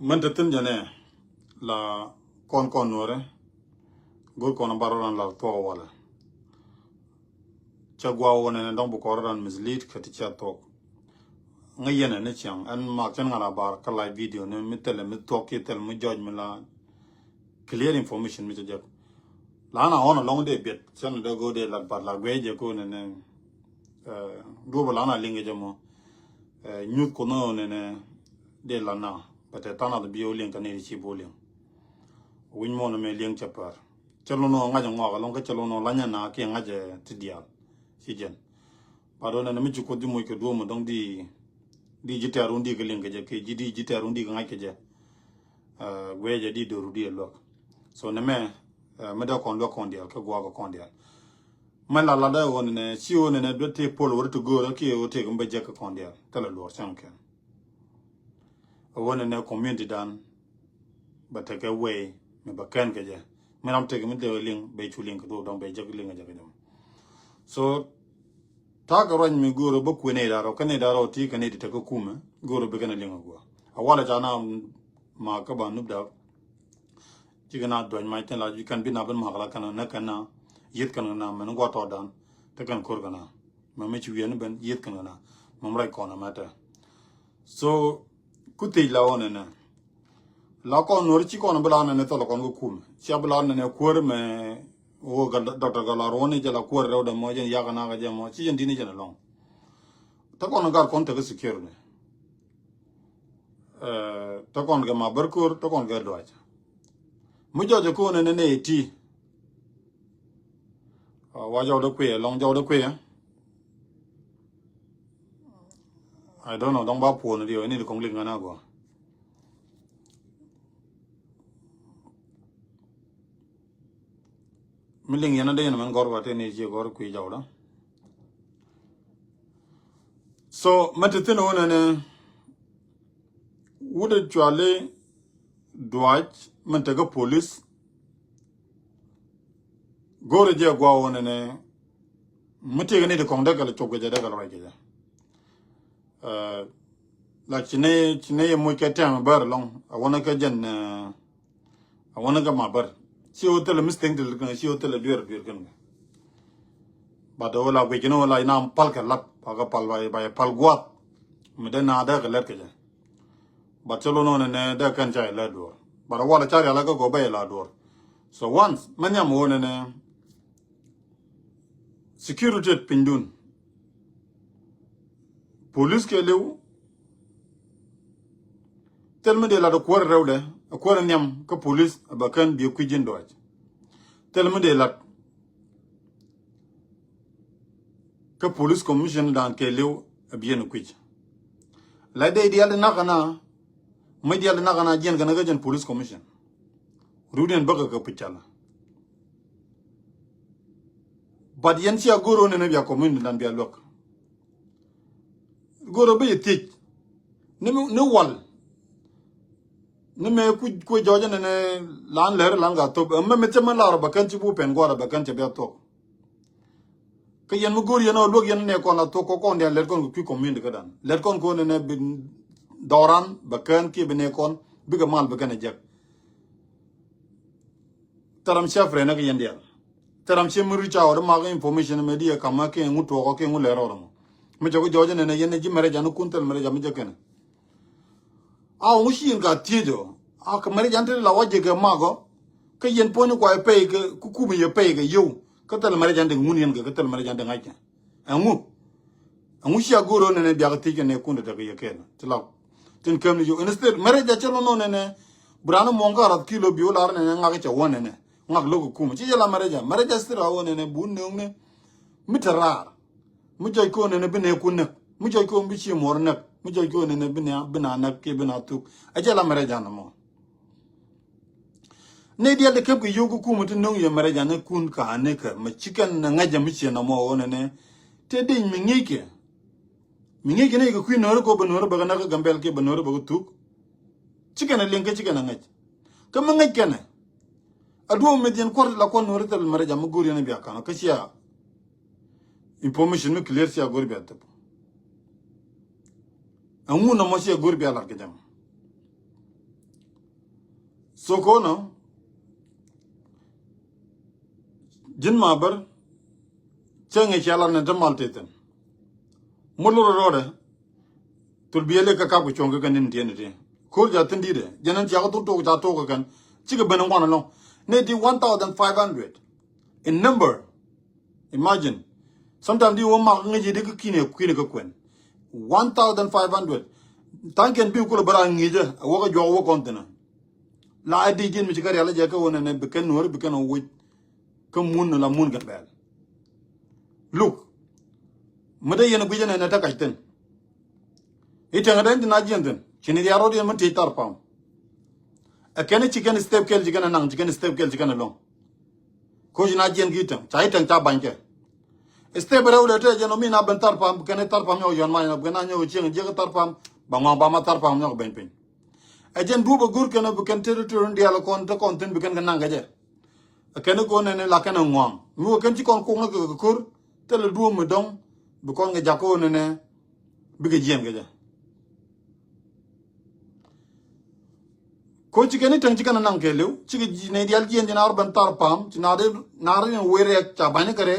Mentatin jane la kon nore gur kon baroran la to wala chagwa wona ne dong bu koran mislead kati cha to ngayena ne chang an ma chen ngala bar kala video ne mitele mit to kitel mu judge me la clear information mit je la na on long de bit chen de go de la bar la gwe je ko ne do bala na linge je mo nyut ko no ne de la na pate tana de bio link ne chi bo link win mo no me link chapar chalo no nga ngo long ka chalo no lanya na ke nga je tidial si jen paro na mi ko di mo ke do mo dong di jitaru ndi ke link je ke di jitaru ndi nga ke je gwe je di do ru di lo so ne me me da kon lo kon dia ke gwa ko kon dia man la da won ne si won ne do te pol wor to go ke o te gumba je ko kon dia tala lo sanken won ne community dan ba te ke we me ba kan ke je me ram te ke me de link be chu link do dong be je link je ke so ta ga ran mi goro ba ku ne da ro kan ne da ro ti kan ne te ko kuma goro be kan link go awala jana ma ka ba nub da ci gana doñ may tan la ju kan bi na ban ma kala kana na kana yet kan na man go to dan te kan kor kana ma me ci yen ben yet kan na mom ray ko na mata so ku te la wona na la ko nor ci ko na bla na ne to la ko go kum ci bla na ne kor me o ga doctor ga la roni je la kor rew da mo je ya kana ga je mo ci yen dini je na long ta ko na gar kon te ga secure ne ta kon ga ma barkur ta kon ga do mujo ko ne ti wa jaw de kwe long jaw de kwe I don't know dong ba po ne dio ni de kong ling na go mi ling yana de man gor ba te ni je gor kwe jaw da so matatin wona ne wude jwale doaj man taga police gore je gwa wona ne mutega ne de kong daga le chogga je daga ra je la chine mo ke tam bar long I wanna ka jen I wanna ga ma bar si hotel misteng de kan si hotel dur kan ba do la we kino la ina pal ka lat pa ga pal ba pal gwat me de na da ga lat ke ba cholo no ne da kan ja la do but wala chari ala go ba la do so once manya mo ne security pindun police ke lew telme de la do kwar rewde kwar nyam ka police ba kan bi ku jin doj telme de la ka police commission dan ke lew bien ku la de dial na kana me dial na kana jen kana ga jen police commission ruden baga ka pichala but yen si agoro ne bia community dan bia lok goro be tik ne wal ne me ku joje ne lan ler lan ga to me chema la ba kan ci bu pen gora ba kan ci bia to ke yen mu gor yen o lok yen ne ko na to ko ndel ler kon ku community ka dan ler kon ko ne doran ba kan ki be ne kon bi ga mal ba kan jak taram chefre na ke yen dia taram che mu richa or ma ga information media kama ke ngu to ko ke ngu ler or mo me jogo joje ne yen ji mere janu kuntel mere jam je ken a ngu shin ga tijo a ka mere jante la waje ga mago ke yen poni ko pe ke ku me ye pe ke yo ka tel mere jante ngun yen ga tel mere jante ngai ke angu shi agoro ne bia ga tike ne kunde daga ye ken tla tin kam yo instead mere ja chelo no ne brano monga rat kilo biolar ne nga ga che wone ne ngak logo kuma ci la mere ja stra wone ne bu ne mitara mu joy ko ne bine ku ne mu joy ko bi ci mor ne mu joy ko ne bina na ke bina tu ajala mere ja na mo ne dia de ke ku yogu ku mutu no ye mere ja ne kun ka ne ka ma chicken na ngaja mi ci na mo wone ne te de mi ngike ne ko ku no ko banoro ba na ka gambel ke banoro ba tu chicken le nge chicken ngaj ka ma ngaj kene adu medien ko la ko no retel mere ja mu gori ne bia kana ka sia information me clear sia gori bia te amu na mo sia gori bia la ke jam So kono jin mabar chenge chala na tamal teten muluro rode tulbiele ka kapu chonga kan indienite kur ja tindire janan cha to ja to kan chiga benan wana long ne di 1500 in number. Imagine sometimes you want ngi de kine ko kwen 1500 tanken bi ko bara ngi je wo jo wo kontena la adi jin mi cikari ala je ka wona ne beken nor beken wo ko mun la mun ga bel look mede yena gujene na takajten ite ngaden na jenden chini ya rodi man ti tarpam a kene chicken step kel chicken nang chicken step kel chicken long ko jina jen gitam chai tang cha banke step rewle te jeno mina ben tarpam kene tarpam yo yon ma na gena nyo ching je tarpam bangwa ba ma tarpam yo ben pen a jen duba gur kene bu ken territory ndi ala kon to konten bu ken nanga je a kene ko ne la kene ngwang mu ken ci kon ko na ko kur te le du mu dong bu kon nga jako ne bi ge jem ge ko ci kene tan ci kana nang ke lew ci ge ne dial jien dina urban tarpam ci na de na re were cha bane kare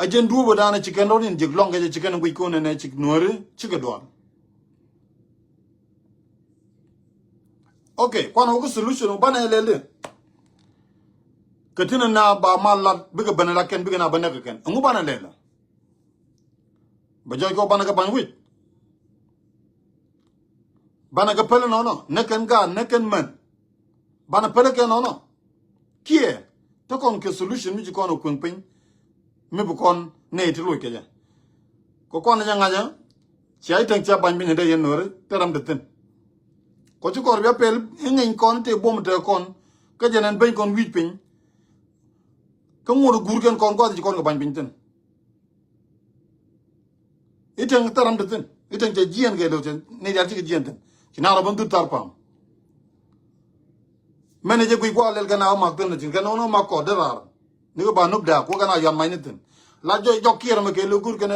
a jen duba dana ci ken ron jig long ge ci ken bu ko ne ci noore ci ge do okay kono ko solution bana lele katina na ba malat biga bana la ken biga na bana ken ngu bana lela ba joy ko bana ka ban wit bana ka pele no neken ga neken man bana pele ke no kie to kon ke solution mi ji kono kun pin mi bu kon ne ti lo ke ja ko kon nya nga ja ci ay tan ci ban bi ne de yen nore teram de ten ko ci kor bi apel ngin kon te bom te kon ka jenen ben kon wit pin ka ngoro gurgen kon ko ci kon ko ban bin ten iten taram de ten iten je jien ge do ten ne ja ci jien ten ci na ro ban du tarpam mene je ko lel gana ma ten tin gana no ma ko de rar ni ko ba nuk da ko gana yam mai ne ten la joy jokkier ma ke lo gur gana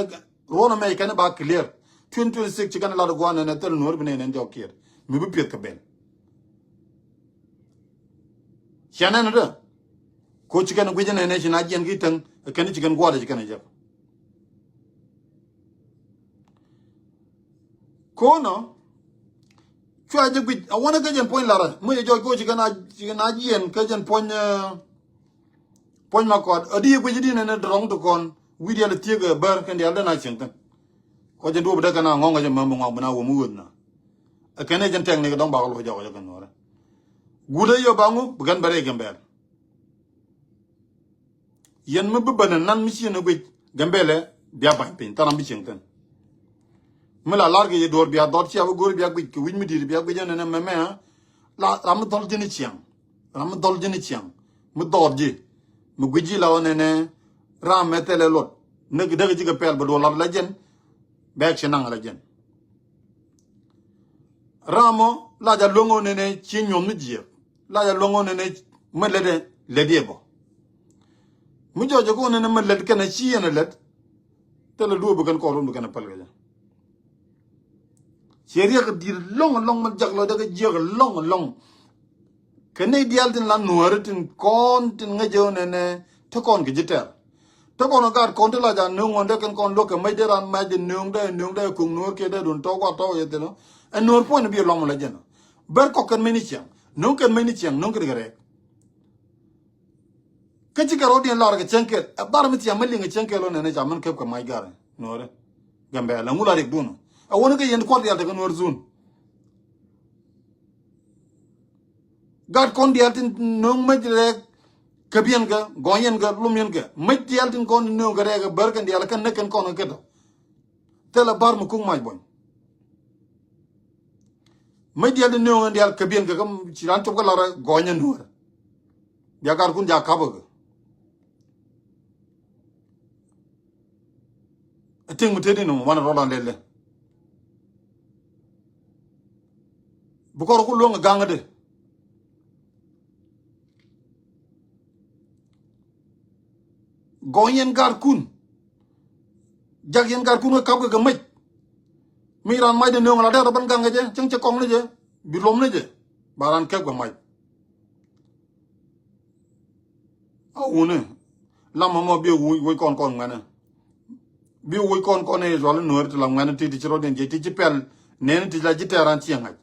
rona me kan ba clear 2026 ci gana la do gwana ne tel nor bi ne jokkier mi bu piet ka ben chana na ko ci gana gujene ne ci na jien gi tan kan ci gan gwada ci gana jep ko no chwa je gui a wona ga jen point lara mo je joy ko ci gana jien ka jen point ma ko adi gui di ne drong to kon widia le tiega bar kan dia na chen tan ko jen do ba kana ngonga je mambo ngwa na wo mu wona a kene jen teng ne dong ba ko jaw kan nora gude yo bangu bugan bare gembel yen me bebana nan mi ci ne gui gembele bia ban pin tanam bi chen tan mela large ye dor bia dor ci aba gor bia gui ki win mi dir bia gui ne meme la ram dol jeni chiang mu dor ji mu gui ji la wona ne ram metele lot ne de ji ga pel ba do la jen bek ci nang la jen ramo la ja longo ne ci ñom ni ji la ja longo ne me le de bo mu jojo ko ne me le ken ci yene let te la do bu kan ko ron bu kan pel ga Seria ke dir long man jak lo daga jek long kene dial tin la nuar tin kon tin ngajo ne to kon ke jiter to kon gar kon la ja nu ngonde kan kon lo ke mai deran ma de nung de kung nur ke de dun to ko to ye de no en nur point bi long la jeno ber ko kan meni chiang nung ke gare ke ci garo din la ga chenke bar mi chiang meli nga chenke lo ne ja man ke ko mai gar nur gambe la ngula rek dun a wona ga yen ko dial daga nur zun gad kon dial tin nung ma direk kabien ga goyen ga lumien ga ma dial tin kon nung ga rega berkan dial kan ne kan kon ga do tela bar mu kum mai bon ma dial tin nung dial kabien ga kam ci ran to ga la goyen nur ya gar kun ja ka ba ga ating mu tedi no wana rolan lele bu ko ko lo nga ganga de goyen gar kun jagyen gar kun ka ga mai mi ran mai de no la da ban ganga je ceng ce kong ne je bi lom ne je baran kek ba mai a une la mama bi wu kon ngana bi wu kon e zol nuer to la ngana ti ti ro den je ti pel nen ti la jiteran ti ngaj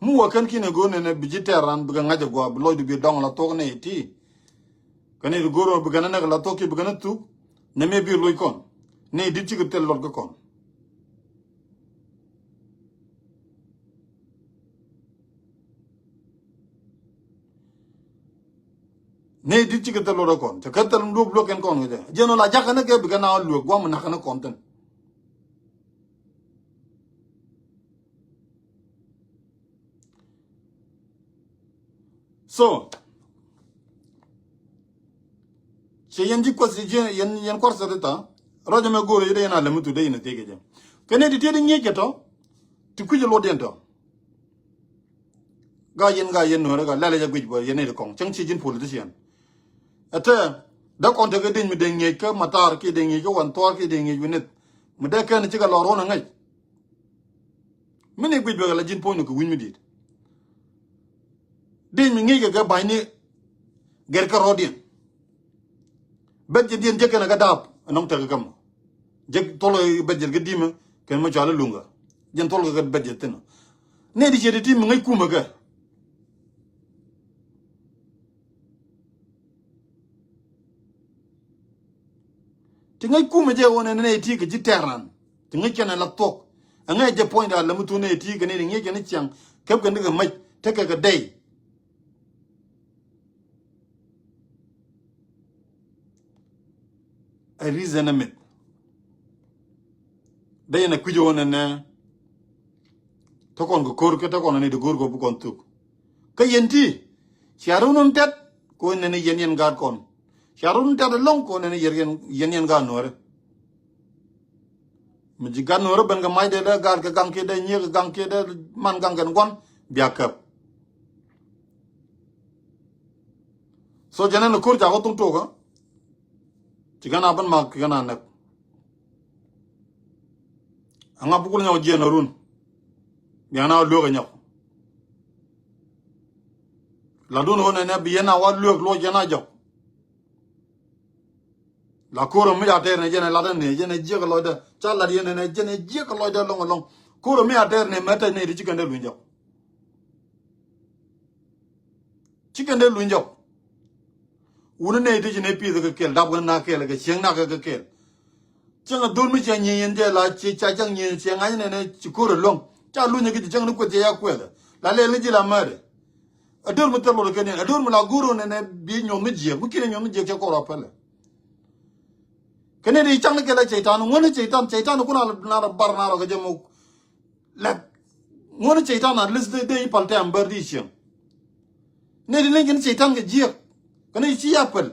mu wa kan kine go ne bi jiteran bi ngaja go bi loy bi dong la to ne ti kan e go bi gana na la to ki bi gana tu ne me bi loy kon ne di ci tel lor go kon ne di ci tel lor kon te kan tel lu bloken kon ge je no la jakana ke bi gana lu go mu na kana kon ten so che yanji ko si je yan korsa de ta rojo me goro yede na lamu tu de ina tege jam kene di tede nyeke to ti kuje lo den to ga yen no ga lale ja gwej bo yene de kong chang chi jin politician ata da kon te ga din mi de nyeke matar ki de nyeke wan tor ki de nyeke net mu de kan ci ga lo ro na ngai mene gwej bo ga la jin po no ko win mi dit din mi nyeke ga bayni ger ka rodien bedje dien jeke na ga dab nong te ga kam jeg tolo bedje ga dima ken ma jala lunga jen tolo ga bedje tin ne di jede tim ngai kuma ga ti ngai kuma je wona ne ti ga jiteran ti ngai ken la tok ngai je point da lamu tu ne ti ga ne ngai ken chiang kep ga ga mai te ga dai a reason a mit day na kujo wona ne to kon go kor ke to kon ne de gor go bu kon tuk ka yenti sharunon tet ko ne yen gad kon sharun tet long ko ne yen ga nore mi ji ga nore ben ga mai de da gad ga gang ke de nye ga gang ke de man gang gan gon bia kap so jana no kor ja go tung to ga tigana ban ma kigana nak anga bukul nyaw je na run yana lo ga nyaw la don wona ne bi yana wa lo jana jaw la koro mi ater ne jene la ne jene je ga lo da cha la yene ne jene je ga lo da long koro mi ater ne meta ne ri chikande lu njaw chikande lu njaw wona ne di jene pi ga kel da na kel ga cheng na ga kel chang don mi chen yin je la chi cha chang yin chen ai ne chi koro long cha lu ne gi chang no ko je ya kwela la le ji la mare ador mu telo ke ne ador mu la guru ne bi nyom mi je mu kire nyom mi je ke ko ra pele kene ri chang ke la chaitan ngone chaitan ko na bar na ro ga je mu la ngone chaitan na lis de palte am bar di chen ne di ne gen chaitan ke je kene chi ya pel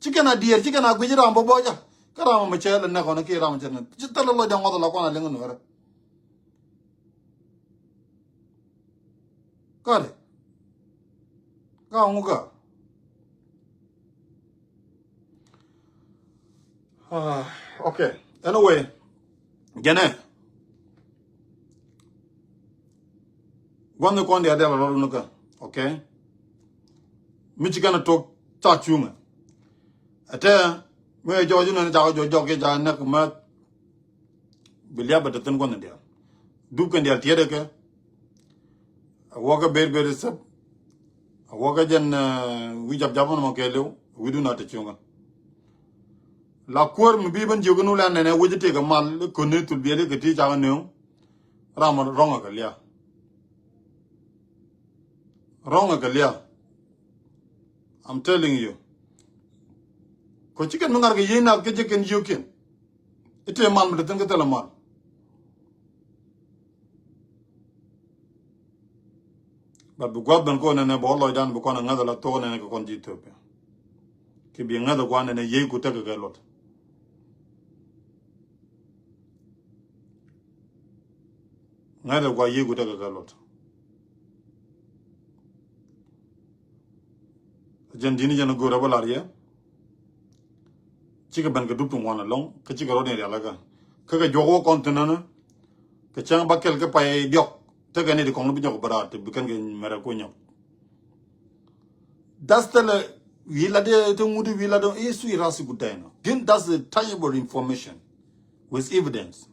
chikana dier chikana gujira ambo boja kara ma chela na ko na ke ram chen chitalo lo dang la ko na lengo no kare ka nguga okay anyway gene gwanda ko ndia dela ro nuka okay michigana to ta chunga ate me joju na ja ke ja na kuma bilia bataten ko ndia du kan dia tiede ke awoga ber sab awoga jen wi jab jabon mo ke lew wi du na te chunga la kor mu bi ban jogunu la ne wujite ga mal ko ne tul biede ke ti ja ne ram ronga ga lia I'm telling you ko chicken mangar ga yena ke chicken yukin ite mal mu tan ga tala mal ba bu gwa ban ko ne bo lo dan bu ko na ngada la to ne ko kon jito pe ke bi ngada ko ne ye ku ta ga lot ngada ko ye ku ta ga lot jen dini jen go ra bala ya chiga ban ga dupu ngona long ka chiga ro ne ya la ga ka ga jogo kontena na ka chang ba kel ka pa diok Take any the Kong Binyok Barat, Bukan Maraconio. That's the Villa de Mudi Villa do is Rasi Gudano. Then that's the tangible information with evidence.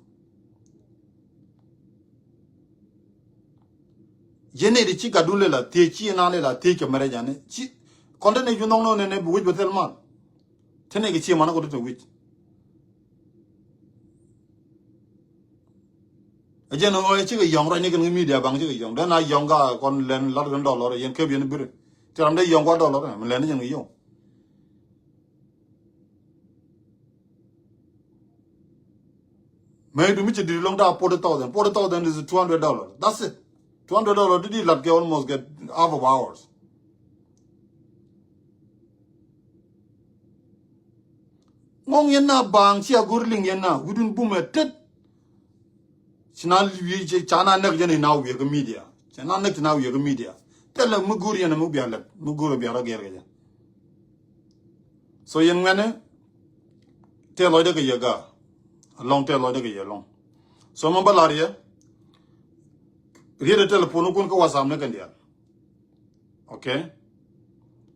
Jenny the chica dulela, Techi and Alela, take a marriage. Content you know, and which with the man. Tenegi Chimanago to which. A general young running media bang young. Then I younger con len lot of dollar and Kabian Buri. Tell them the young $1, I'm lending you. May to meet you long down $40,000 is $200. That's it. $200 did you like almost get half of hours. Mong yena bang chia gurling yena wouldn't boom a tit. China neck jenny now we media. China neck now we media. Tell them Muguri and Mubia Muguru Biaraga. So young man tell Lloyd Yaga. A long tell Lloyd long. So Mambalaria read a telephone was a mechanism. Okay?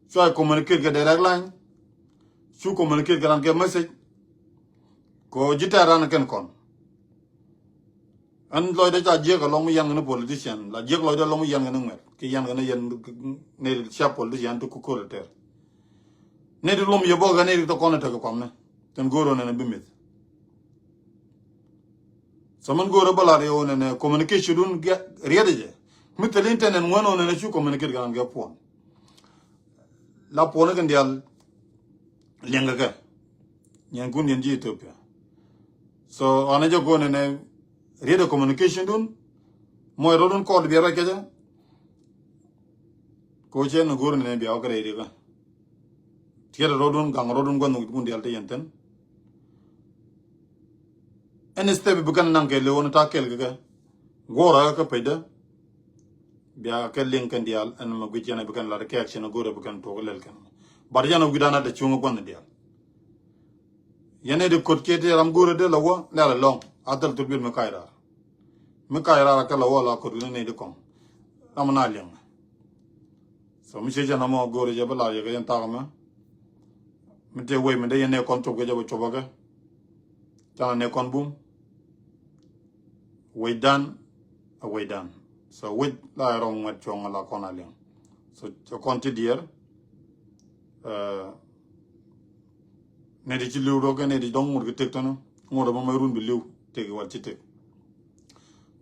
So I communicate the direct line. You communicate and get message. Go jitaran can con. And Lloyd a jig along with young politician, like Jig Lloyd along with young and young native sharp politician to cook there. Native Lom Yaboga native to corner to come, then go on and a bimit. Someone go to Balario and communication don't get ready. Mr. Linton and one on and a shoe communicate and get one. La Ponagan Dial Yangaga Yangun in Ethiopia. So on a joke on and a radio communication done. My rodon called the Biaraka. Coach and go and be our Tier rodon, gang rodon gun with Mundial Yanten. And step began Nanke Leon Takel Gora Capeda Bia Lincoln Dial and Maguiana began like action and go to began to Lelkan. But Yana Gudana the Chung upon the deal. Yene de Kotkete Ramgura de Lawa, let alone, other to build Makaira. Makaira Kalawala could need to come. Ramanalian. So Mishanamo go to Jabala and Tarama. Mete way, Medea Necon to Gaja Chobaga. Tana Necon boom. Way done, away done. So with la wrong with Chong la Conalian. So to continue Nedi Lurogan, Nedi Dong would take on more of my room below, take what you take.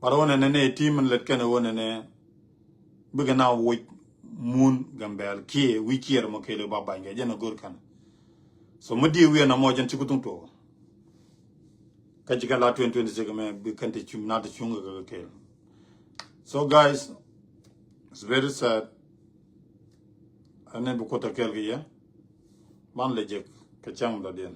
But on an team and let Kenna one and a big now wait moon gambel, key, we care Mokele Baba and Gajana Gurkan. So Mudi we are no more than Chikutunto. Kajikala 2026 may be continued not the chunga. So guys, it's very sad. And then Bukota Kelgi, man legit, Kacham Ladian.